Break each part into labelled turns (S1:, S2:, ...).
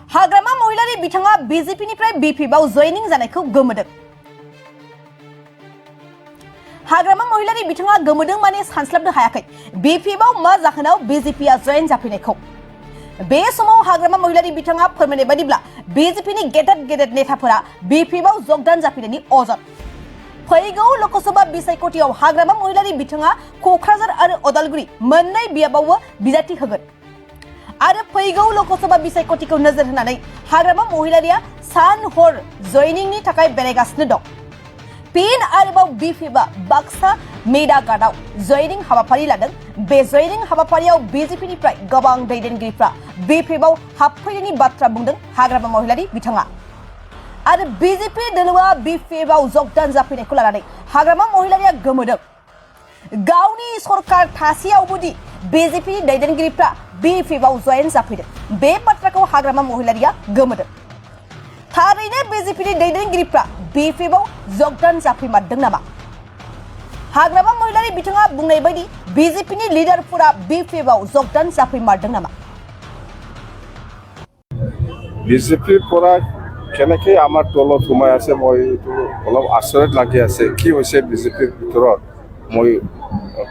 S1: हाग्रामा महिलारि बिथाङा बिजेपिनिफ्राय बिपिएफआव जयनिं जानायखौ गोमोदों। हाग्रामा महिलारि बिथाङा गोमोदों माने सानस्लाबनो हायाखै बिपिएफआव मा जाहोनाव बिजेपिआ जयेन जाफैनायखौ। बे समाव हाग्रामा महिलारि बिथाङा फोरमायनाय बायदिब्ला बिजेपिनि गेदेर नेताफोरा बिपिएफआव जगदान जाफैनायनि अजद। फैगौ लोकसभा बिसायख'थियाव हाग्रामा महिलारि बिथाङा क'क्राझार आरो उदालगुरि मोननै बियाबावबो बिजाथि होगोन आरो फैगौ लोकसभा बिसायख'थिखौ नोजोर होनानै हाग्रामा महिलारिया सान हर जयनिंनि थाखाय बेरायगासिनो दं। फिन आरोबाव बिपिएफआ बाक्सा मेदाघाटआव जयनिं हाबाफारि लादों। बे जयनिं हाबाफारियाव बिजेपिनिफ्राय गोबां दैदेनगिरिफ्रा बिपिएफआव हाबफैनायनि बाथ्रा बुंदों हाग्रामा महिलारि बिथाङा। आरो बिजेपि दोलोआ बिपिएफआव जगदान जाफैनायखौ लानानै हाग्रामा महिलारिया गोमोदों। गावनि सरकार थासेयावबोदि बिजेपि दैदेनगिरिफ्रा बिपिएफआव जयेन जाफैदों बे बाथ्राखौ हाग्रामा महिलारिया गोमोदों। थारैनो बिजेपिनि दैदेनगिरिफ्रा बिपिएफआव जगदान जाफैमारदों नामा? हाग्रामा महिलारि बिथाङा बुंनाय बायदि बिजेपिनि लिडारफोरा बिपिएफआव जगदान जाफैमारदों नामा?
S2: বিজেপিৰ পৰা কেনেকৈ আমাৰ দলত সোমাই আছে মই এইটো অলপ আচৰিত লাগি আছে। কি হৈছে বিজেপিৰ ভিতৰত মই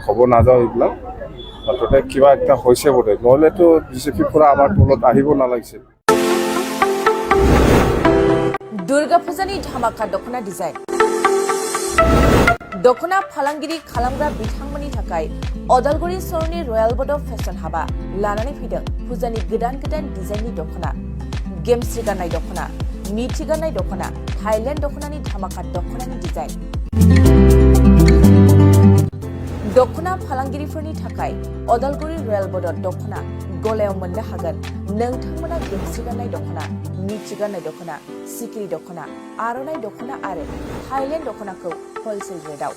S2: ক'ব নাযাওঁ এইবিলাক, মুঠতে কিবা এটা হৈছে বোধে, নহ'লেতো বিজেপিৰ পৰা আমাৰ দলত আহিব নালাগিছিল।
S3: दुर्गा फुजानि धामाका दखना डिजाइन दखना फालांगिरि खालामग्रा बिथांमोननि थाखाय उदालगुरि सहरनि रयेल बड' फेशन हाबा लानानै फैदों फुजानि गोदान डिजाइननि दखना, गेमस्रि गाननाय दखना, मिथि गाननाय दखना, थाइलेण्ड दखनानि धामाका दखनानि डिजाइन। दखना फालांगिरिफोरनि थाखाय उदालगुरि रयेल बड' दखना गलायाव मोननो हागोन। नोंथांमोना गेमस्रि गाननाय दखना, मिथि गाननाय दखना, सिकिरि दखना, आर'नाइ दखना आरो थाइलेण्ड दखनाखौ हलसेल रेटआव।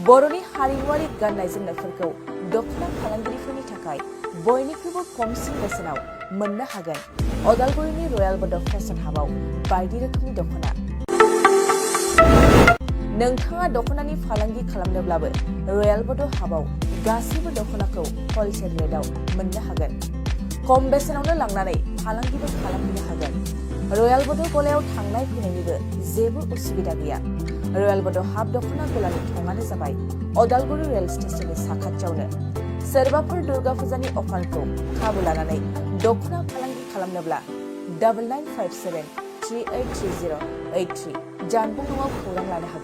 S3: बर'नि हारिमुआरि गाननाय जोमनायफोरखौ दखना फालांगिरिफोरनि थाखाय बयनिख्रुइबो खमसिन बेसेनाव मोननो हागोन। उदालगुरिनि रयेल बड' फेशन हाबाव बायदि रोखोमनि दखना। नोंथाङा दखनानि फालांगि खालामनोब्लाबो रयेल बड' हाबाव गासैबो दखनाखौ हलसेल रेटआव मोननो हागोन। खम बेसेनावनो लांनानै फालांगिबो खालामनो हागोन। रयेल बड' गलायाव थांनाय फैनायनिबो जेबो उसुबिदा गैया। रयेल बड' हाब दखना गलानि थंआनो जाबाय उदालगुरि रेल स्टेशननि साखाथियावनो। सोरबाफोर दुर्गा फुजानि अफारखौ खाबु लानानै दखना फालांगि खालामनोब्ला 9957383083 जानबुं नङाव खौरां लानो हागोन।